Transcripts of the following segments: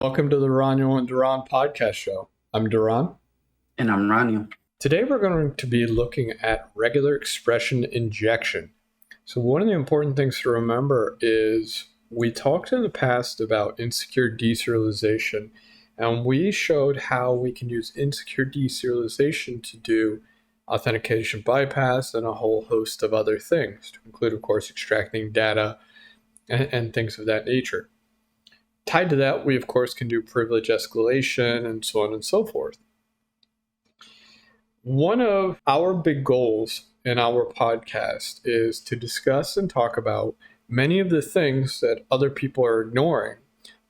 Welcome to the Raniel and Duran podcast show. I'm Duran. And I'm Raniel. Today we're going to be looking at regular expression injection. So one of the important things to remember is we talked in the past about insecure deserialization, and we showed how we can use insecure deserialization to do authentication bypass and a whole host of other things, to include, of course, extracting data and things of that nature. Tied to that, we, of course, can do privilege escalation and so on and so forth. One of our big goals in our podcast is to discuss and talk about many of the things that other people are ignoring,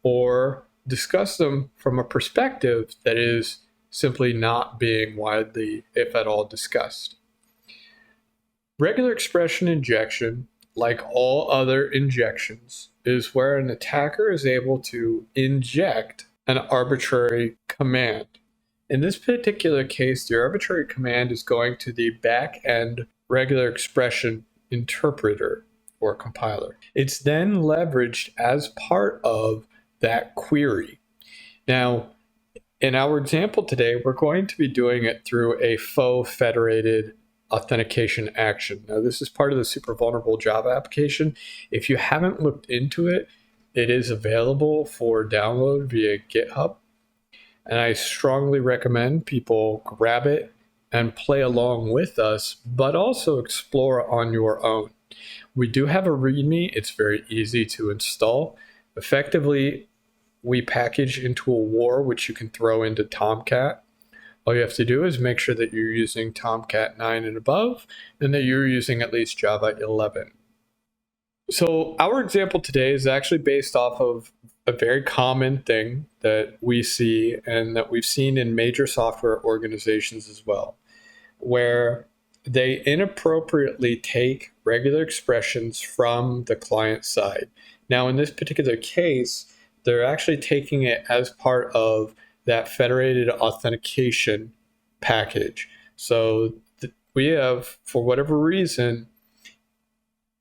or discuss them from a perspective that is simply not being widely, if at all, discussed. Regular expression injection, like all other injections, is where an attacker is able to inject an arbitrary command. In this particular case, the arbitrary command is going to the back-end regular expression interpreter or compiler. It's then leveraged as part of that query. Now, in our example today, we're going to be doing it through a faux federated authentication action. Now, this is part of the super vulnerable Java application. If you haven't looked into it, it is available for download via GitHub. And I strongly recommend people grab it and play along with us, but also explore on your own. We do have a README. It's very easy to install. Effectively, we package into a war, which you can throw into Tomcat. All you have to do is make sure that you're using Tomcat 9 and above, and that you're using at least Java 11. So our example today is actually based off of a very common thing that we see and that we've seen in major software organizations as well, where they inappropriately take regular expressions from the client side. Now, in this particular case, they're actually taking it as part of that federated authentication package. So we have, for whatever reason,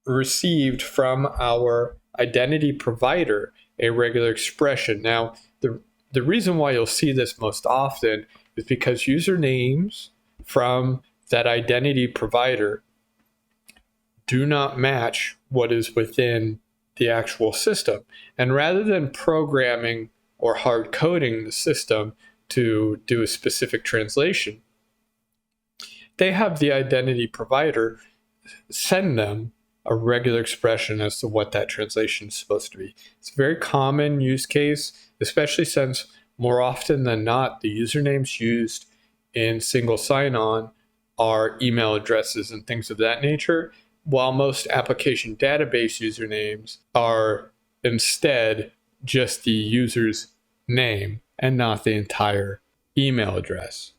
received from our identity provider a regular expression. Now, the reason why you'll see this most often is because usernames from that identity provider do not match what is within the actual system. And rather than programming or hard coding the system to do a specific translation, they have the identity provider send them a regular expression as to what that translation is supposed to be. It's a very common use case, especially since more often than not, the usernames used in single sign-on are email addresses and things of that nature, while most application database usernames are instead just the user's name and not the entire email address.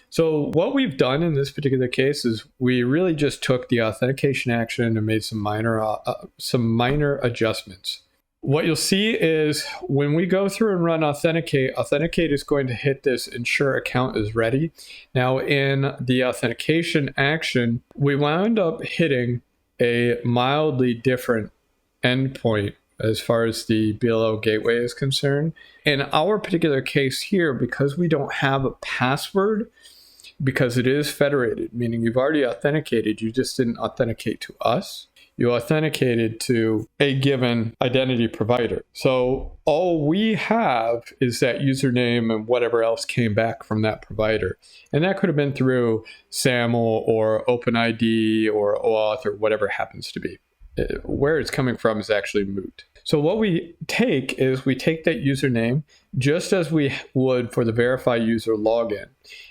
So what we've done in this particular case is we really just took the authentication action and made some minor adjustments. What you'll see is when we go through and run Authenticate is going to hit this ensure account is ready. Now, in the authentication action, we wound up hitting a mildly different endpoint as far as the BLO gateway is concerned. In our particular case here, because we don't have a password, because it is federated, meaning you've already authenticated, you just didn't authenticate to us. You authenticated to a given identity provider. So all we have is that username and whatever else came back from that provider. And that could have been through SAML or OpenID or OAuth or whatever it happens to be. Where it's coming from is actually moot. So what we take is we take that username just as we would for the verify user login,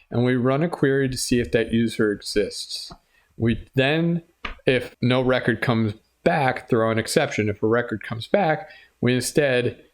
and we run a query to see if that user exists. We then, if no record comes back, throw an exception. If a record comes back, we instead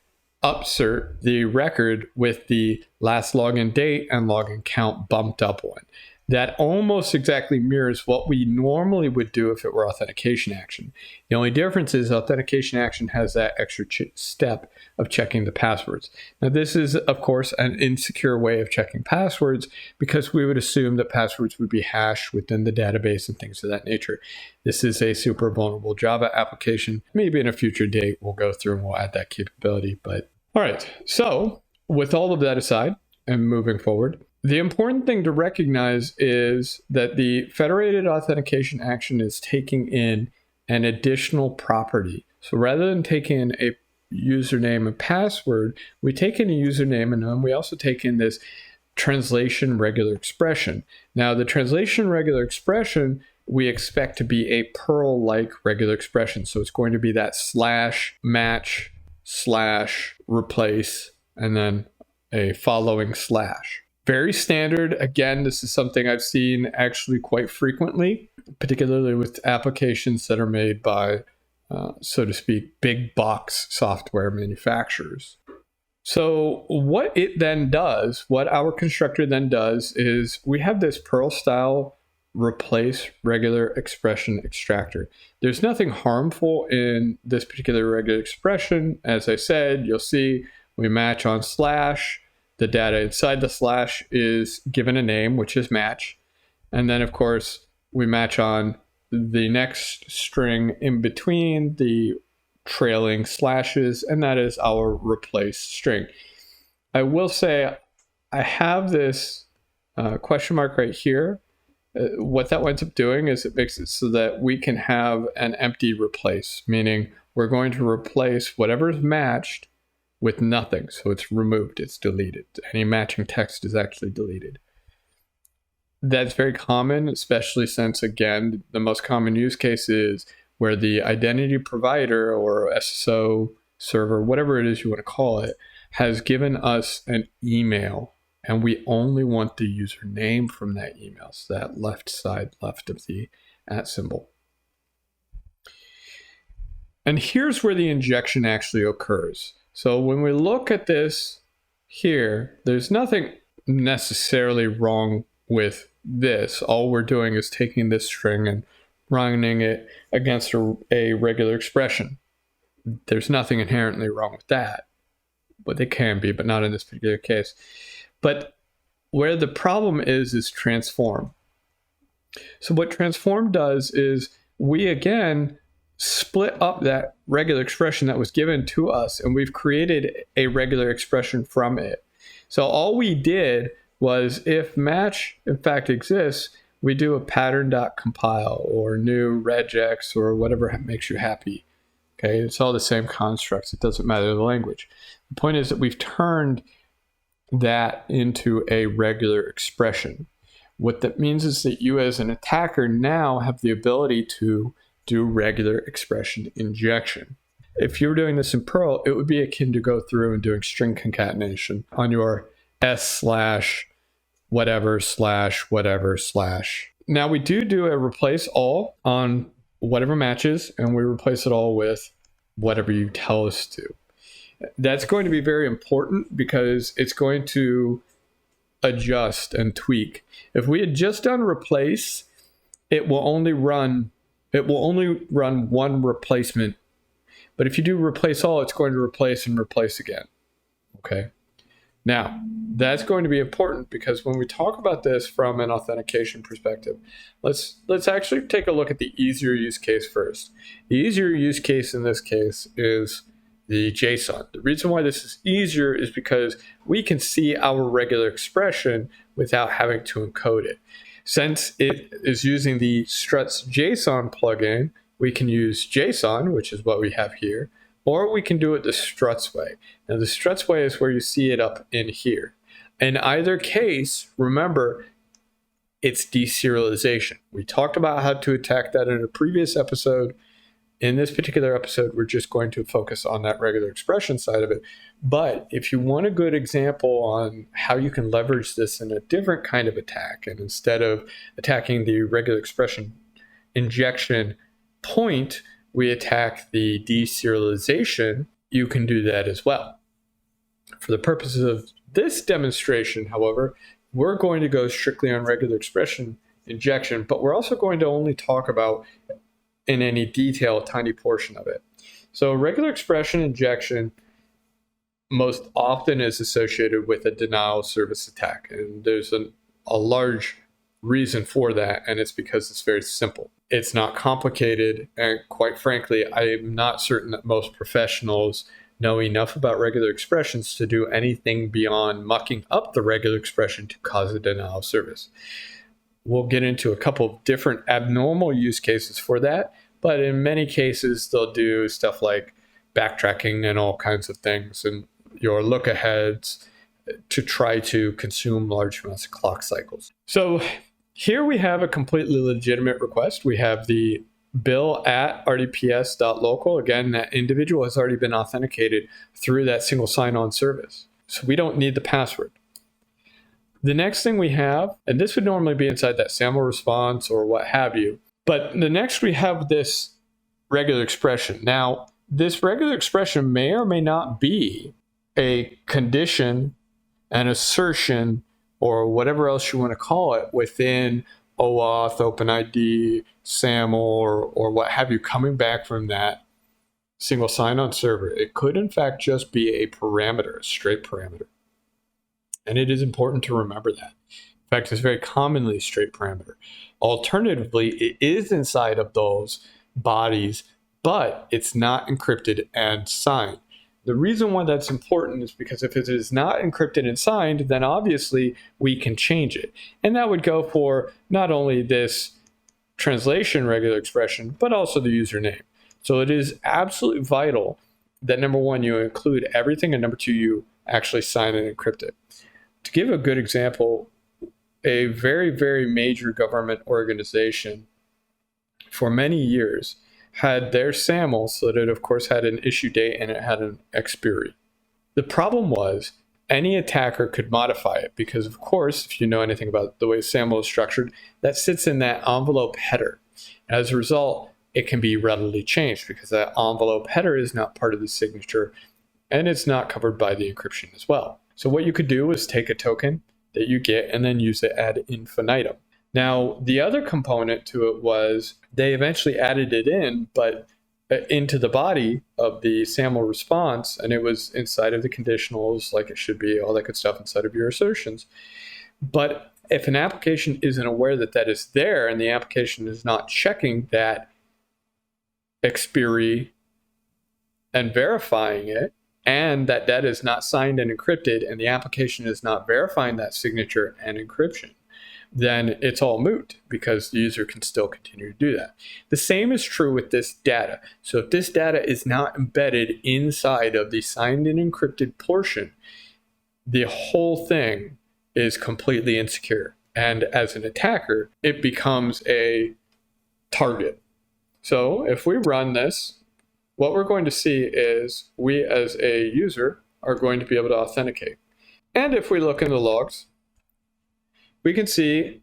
upsert the record with the last login date and login count bumped up one. That almost exactly mirrors what we normally would do if it were authentication action. The only difference is authentication action has that extra step of checking the passwords. Now, this is, of course, an insecure way of checking passwords because we would assume that passwords would be hashed within the database and things of that nature. This is a super vulnerable Java application. Maybe in a future date, we'll go through and we'll add that capability, but All right, so with all of that aside and moving forward, the important thing to recognize is that the federated authentication action is taking in an additional property. So rather than taking in a username and password, we take in a username, and then we also take in this translation regular expression. Now, the translation regular expression we expect to be a Perl-like regular expression. So it's going to be that /match /replace and then a following slash. Very standard. Again, this is something I've seen actually quite frequently, particularly with applications that are made by, so to speak, big box software manufacturers. So what it then does, what our constructor then does, is we have this Perl style replace regular expression extractor. There's nothing harmful in this particular regular expression. As I said, you'll see we match on slash. The data inside the slash is given a name, which is match. And then, of course, we match on the next string in between the trailing slashes, and that is our replace string. I will say I have this question mark right here. What that winds up doing is it makes it so that we can have an empty replace, meaning we're going to replace whatever is matched with nothing. So it's removed, it's deleted. Any matching text is actually deleted. That's very common, especially since, again, the most common use case is where the identity provider or SSO server, whatever it is you want to call it, has given us an email, and we only want the username from that email, so that left side left of the @ symbol. And here's where the injection actually occurs. So when we look at this here, there's nothing necessarily wrong with this. All we're doing is taking this string and running it against a regular expression. There's nothing inherently wrong with that, but they can be, but not in this particular case. But where the problem is transform. So what transform does is we, again, split up that regular expression that was given to us, and we've created a regular expression from it. So all we did was, if match in fact exists, we do a pattern.compile or new regex or whatever makes you happy. Okay, it's all the same constructs. It doesn't matter the language. The point is that we've turned that into a regular expression. What that means is that you as an attacker now have the ability to do regular expression injection. If you were doing this in Perl, it would be akin to go through and doing string concatenation on your s/whatever/whatever/. Now we do a replace all on whatever matches, and we replace it all with whatever you tell us to. That's going to be very important because it's going to adjust and tweak. If we had just done replace, it will only run one replacement. But if you do replace all, it's going to replace and replace again. Okay. Now, that's going to be important because when we talk about this from an authentication perspective, let's actually take a look at the easier use case first. The easier use case in this case is the JSON. The reason why this is easier is because we can see our regular expression without having to encode it. Since it is using the Struts JSON plugin, we can use JSON, which is what we have here, or we can do it the Struts way. Now, the Struts way is where you see it up in here. In either case, remember, it's deserialization. We talked about how to attack that in a previous episode. In this particular episode, we're just going to focus on that regular expression side of it. But if you want a good example on how you can leverage this in a different kind of attack, and instead of attacking the regular expression injection point, we attack the deserialization, you can do that as well. For the purposes of this demonstration, however, we're going to go strictly on regular expression injection, but we're also going to only talk about in any detail a tiny portion of it. So regular expression injection most often is associated with a denial of service attack, and there's a large reason for that, and it's because it's very simple. It's not complicated, and quite frankly, I am not certain that most professionals know enough about regular expressions to do anything beyond mucking up the regular expression to cause a denial of service. We'll get into a couple of different abnormal use cases for that, but in many cases, they'll do stuff like backtracking and all kinds of things, and your look-aheads to try to consume large amounts of clock cycles. So here we have a completely legitimate request. We have the bill at rdps.local. Again, that individual has already been authenticated through that single sign-on service. So we don't need the password. The next thing we have, and this would normally be inside that SAML response or what have you, but the next we have this regular expression. Now, this regular expression may or may not be a condition, an assertion, or whatever else you want to call it within OAuth, OpenID, SAML, or what have you, coming back from that single sign-on server. It could, in fact, just be a parameter, a straight parameter. And it is important to remember that. In fact, it's very commonly a straight parameter. Alternatively, it is inside of those bodies, but it's not encrypted and signed. The reason why that's important is because if it is not encrypted and signed, then obviously we can change it. And that would go for not only this translation regular expression, but also the username. So it is absolutely vital that number one, you include everything, and number two, you actually sign and encrypt it. To give a good example, a very, very major government organization for many years had their SAML, so that it of course had an issue date and it had an expiry. The problem was any attacker could modify it because, of course, if you know anything about the way SAML is structured, that sits in that envelope header. As a result, it can be readily changed because that envelope header is not part of the signature and it's not covered by the encryption as well. So what you could do is take a token that you get and then use it ad infinitum. Now, the other component to it was they eventually added it in, but into the body of the SAML response, and it was inside of the conditionals like it should be, all that good stuff inside of your assertions. But if an application isn't aware that that is there and the application is not checking that expiry and verifying it, and that that is not signed and encrypted, and the application is not verifying that signature and encryption, then it's all moot because the user can still continue to do that. The same is true with this data. So if this data is not embedded inside of the signed and encrypted portion, the whole thing is completely insecure. And as an attacker, it becomes a target. So if we run this, what we're going to see is we as a user are going to be able to authenticate. And if we look in the logs, we can see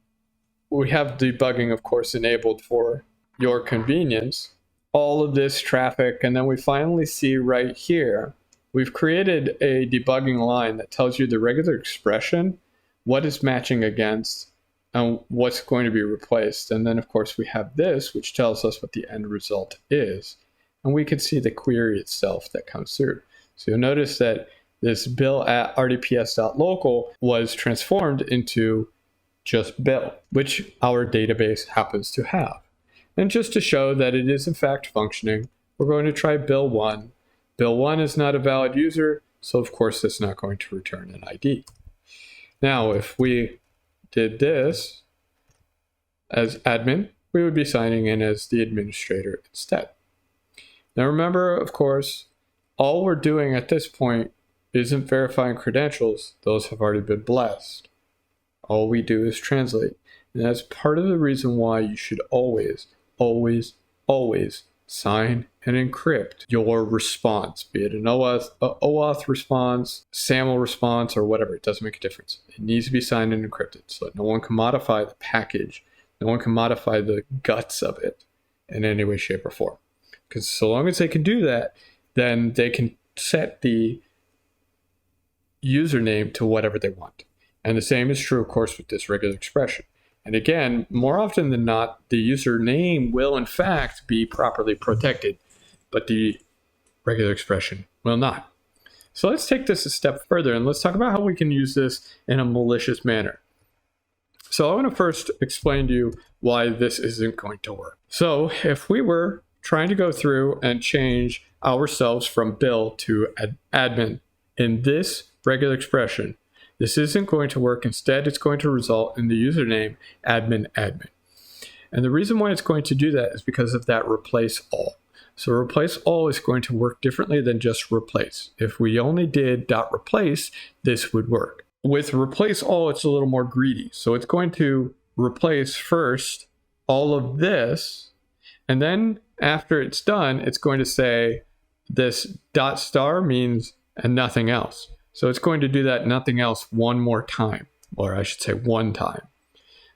we have debugging, of course, enabled for your convenience, all of this traffic. And then we finally see right here, we've created a debugging line that tells you the regular expression, what it's matching against, and what's going to be replaced. And then, of course, we have this, which tells us what the end result is. And we can see the query itself that comes through. So you'll notice that this bill at rdps.local was transformed into just bill, which our database happens to have. And just to show that it is in fact functioning, we're going to try bill 1. Bill 1 is not a valid user, so of course it's not going to return an ID. Now, if we did this as admin, we would be signing in as the administrator instead. Now remember, of course, all we're doing at this point isn't verifying credentials. Those have already been blessed. All we do is translate. And that's part of the reason why you should always, always, always sign and encrypt your response, be it an OAuth response, SAML response, or whatever. It doesn't make a difference. It needs to be signed and encrypted so that no one can modify the package. No one can modify the guts of it in any way, shape, or form. Because so long as they can do that, then they can set the username to whatever they want. And the same is true, of course, with this regular expression. And again, more often than not, the username will in fact be properly protected, but the regular expression will not. So let's take this a step further and let's talk about how we can use this in a malicious manner. So I want to first explain to you why this isn't going to work. So if we were trying to go through and change ourselves from Bill to admin in this regular expression, this isn't going to work. Instead, it's going to result in the username admin. And the reason why it's going to do that is because of that replace all. So replace all is going to work differently than just replace. If we only did .replace, this would work. With replace all, it's a little more greedy. So it's going to replace first all of this, and then after it's done, it's going to say this .star means and nothing else. So it's going to do that nothing else one more time, or I should say one time.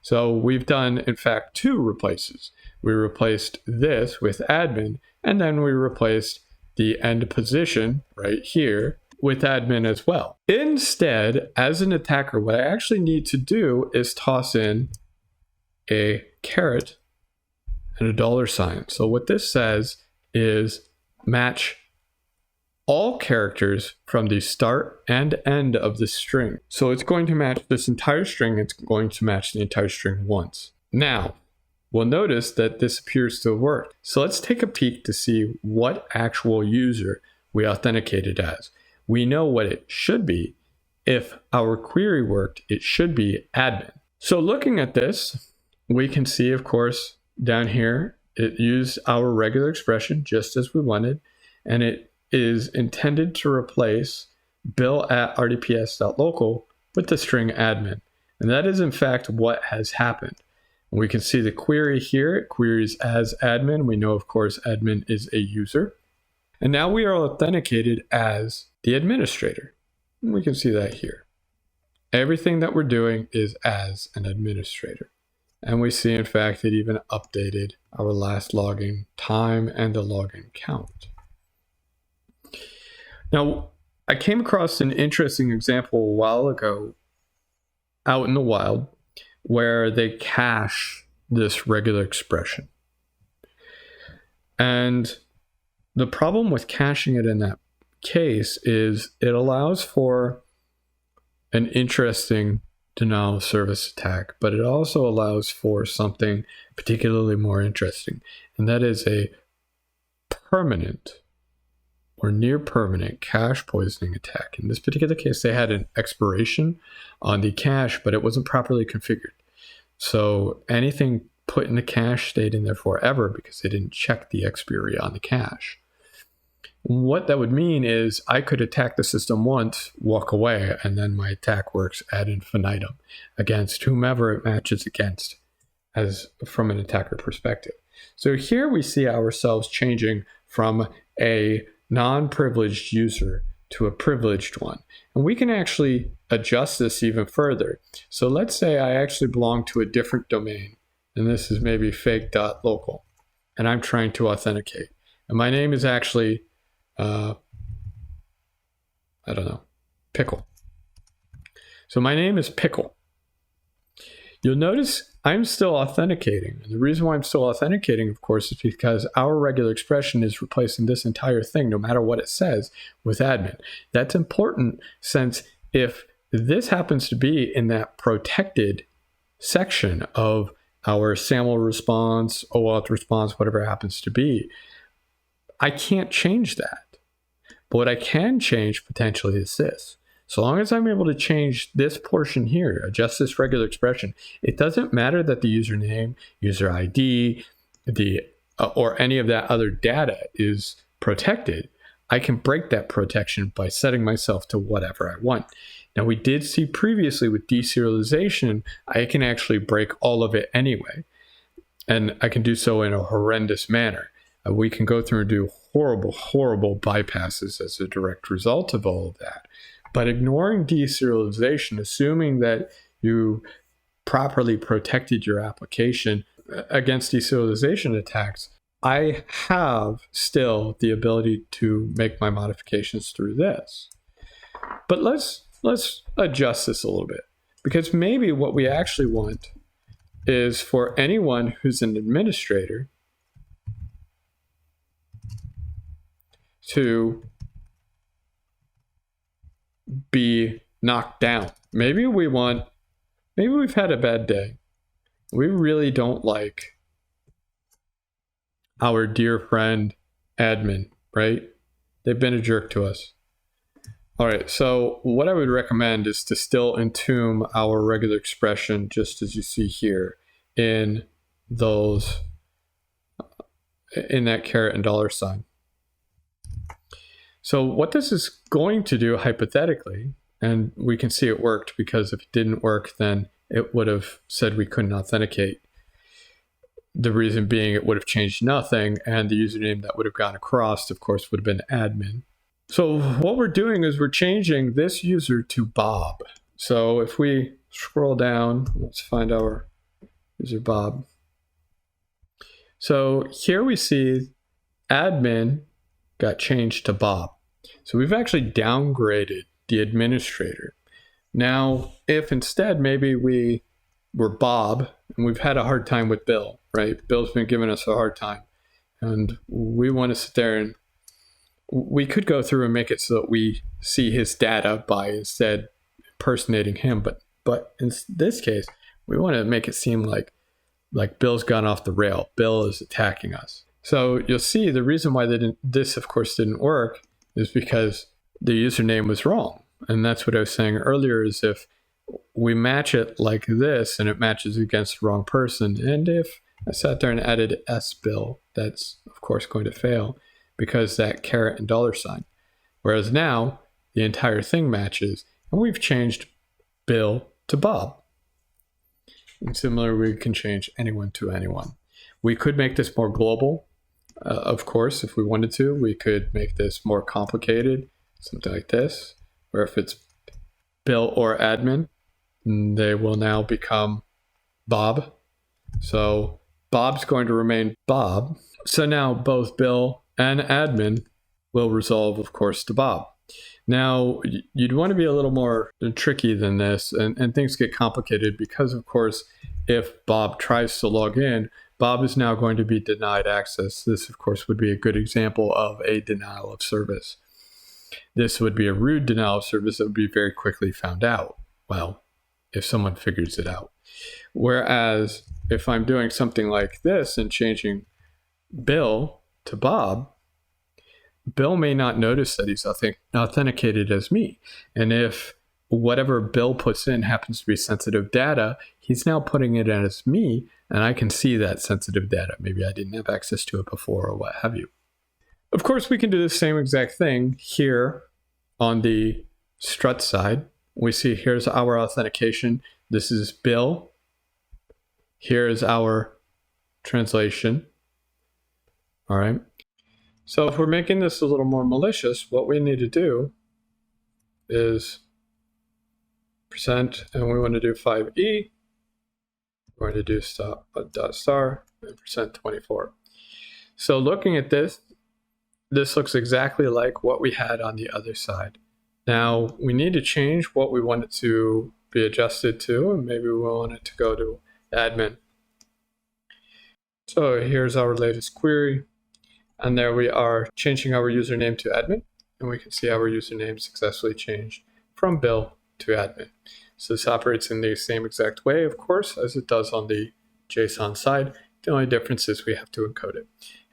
So we've done, in fact, 2 replaces. We replaced this with admin, and then we replaced the end position right here with admin as well. Instead, as an attacker, what I actually need to do is toss in a caret and a $sign. So what this says is match all characters from the start and end of the string. So it's going to match this entire string. It's going to match the entire string once. Now, we'll notice that this appears to have worked. So let's take a peek to see what actual user we authenticated as. We know what it should be. If our query worked, it should be admin. So looking at this, we can see, of course, down here, it used our regular expression just as we wanted, and it is intended to replace bill at rdps.local with the string admin. And that is in fact what has happened. We can see the query here. It queries as admin. We know, of course, admin is a user. And now we are authenticated as the administrator. And we can see that here. Everything that we're doing is as an administrator. And we see, in fact, it even updated our last login time and the login count. Now, I came across an interesting example a while ago out in the wild where they cache this regular expression. And the problem with caching it in that case is it allows for an interesting denial of service attack, but it also allows for something particularly more interesting, and that is a permanent or near permanent cache poisoning attack. In this particular case, they had an expiration on the cache, but it wasn't properly configured. So anything put in the cache stayed in there forever because they didn't check the expiry on the cache. What that would mean is I could attack the system once, walk away, and then my attack works ad infinitum against whomever it matches against as from an attacker perspective. So here we see ourselves changing from a non-privileged user to a privileged one. And we can actually adjust this even further. So let's say I actually belong to a different domain, and this is maybe fake.local, and I'm trying to authenticate. And my name is actually I don't know, Pickle. So my name is Pickle. You'll notice I'm still authenticating. And the reason why I'm still authenticating, of course, is because our regular expression is replacing this entire thing, no matter what it says, with admin. That's important since if this happens to be in that protected section of our SAML response, OAuth response, whatever it happens to be, I can't change that. But what I can change potentially is this. So long as I'm able to change this portion here, adjust this regular expression, it doesn't matter that the username, user ID, or any of that other data is protected. I can break that protection by setting myself to whatever I want. Now, we did see previously with deserialization, I can actually break all of it anyway. And I can do so in a horrendous manner. We can go through and do horrible bypasses as a direct result of all of that. But ignoring deserialization, assuming that you properly protected your application against deserialization attacks, I have still the ability to make my modifications through this. But let's adjust this a little bit, because maybe what we actually want is for anyone who's an administrator to be knocked down. Maybe we've had a bad day. We really don't like our dear friend admin, right? They've been a jerk to us. All right, so what I would recommend is to still entomb our regular expression, just as you see here, in those, in that caret and dollar sign. So what this is going to do hypothetically, and we can see it worked, because if it didn't work, then it would have said we couldn't authenticate. The reason being it would have changed nothing, and the username that would have gone across, of course, would have been admin. So what we're doing is we're changing this user to Bob. So if we scroll down, let's find our user Bob. So here we see admin got changed to Bob. So we've actually downgraded the administrator. Now, if instead maybe we were Bob and we've had a hard time with Bill, right? Bill's been giving us a hard time, and we want to sit there, and we could go through and make it so that we see his data by instead impersonating him. But in this case, we want to make it seem like Bill's gone off the rail. Bill is attacking us. So you'll see the reason why this of course didn't work is because the username was wrong. And that's what I was saying earlier, is if we match it like this and it matches against the wrong person, and if I sat there and added S Bill, that's of course going to fail, because that caret and dollar sign. Whereas now the entire thing matches, and we've changed Bill to Bob. And similarly, we can change anyone to anyone. We could make this more global. Of course, if we wanted to, we could make this more complicated, something like this, where if it's Bill or admin, they will now become Bob. So Bob's going to remain Bob. So now both Bill and admin will resolve, of course, to Bob. Now, you'd want to be a little more tricky than this, and things get complicated because, of course, if Bob tries to log in, Bob is now going to be denied access. This, of course, would be a good example of a denial of service. This would be a rude denial of service that would be very quickly found out. Well, if someone figures it out. Whereas if I'm doing something like this and changing Bill to Bob, Bill may not notice that he's authenticated as me. And if whatever Bill puts in happens to be sensitive data, he's now putting it as me, and I can see that sensitive data. Maybe I didn't have access to it before or what have you. Of course, we can do the same exact thing here on the Struts side. We see here's our authentication. This is Bill. Here's our translation. All right. So if we're making this a little more malicious, what we need to do is percent, and we want to do 5e. We're going to do dot star and percent 24. So looking at this, this looks exactly like what we had on the other side. Now we need to change what we want it to be adjusted to, and maybe we want it to go to admin. So here's our latest query. And there we are changing our username to admin, and we can see our username successfully changed from Bill to admin. So this operates in the same exact way, of course, as it does on the JSON side. The only difference is we have to encode it.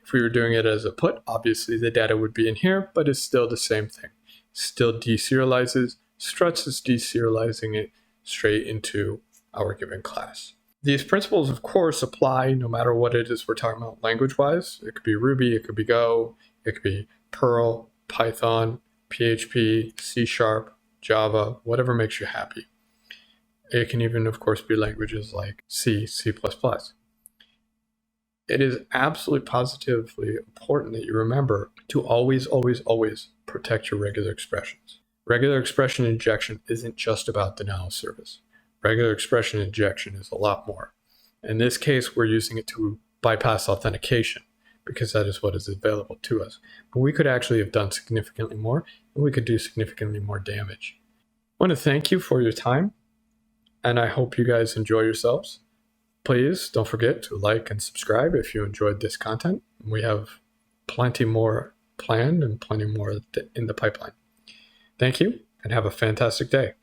If we were doing it as a put, obviously the data would be in here, but it's still the same thing. Still deserializes. Struts is deserializing it straight into our given class. These principles, of course, apply no matter what it is we're talking about language-wise. It could be Ruby, it could be Go, it could be Perl, Python, PHP, C#, Java, whatever makes you happy. It can even, of course, be languages like C, C++. It is absolutely positively important that you remember to always, always, always protect your regular expressions. Regular expression injection isn't just about denial of service. Regular expression injection is a lot more. In this case, we're using it to bypass authentication because that is what is available to us. But we could actually have done significantly more, and we could do significantly more damage. I want to thank you for your time, and I hope you guys enjoy yourselves. Please don't forget to like and subscribe if you enjoyed this content. We have plenty more planned and plenty more in the pipeline. Thank you, and have a fantastic day.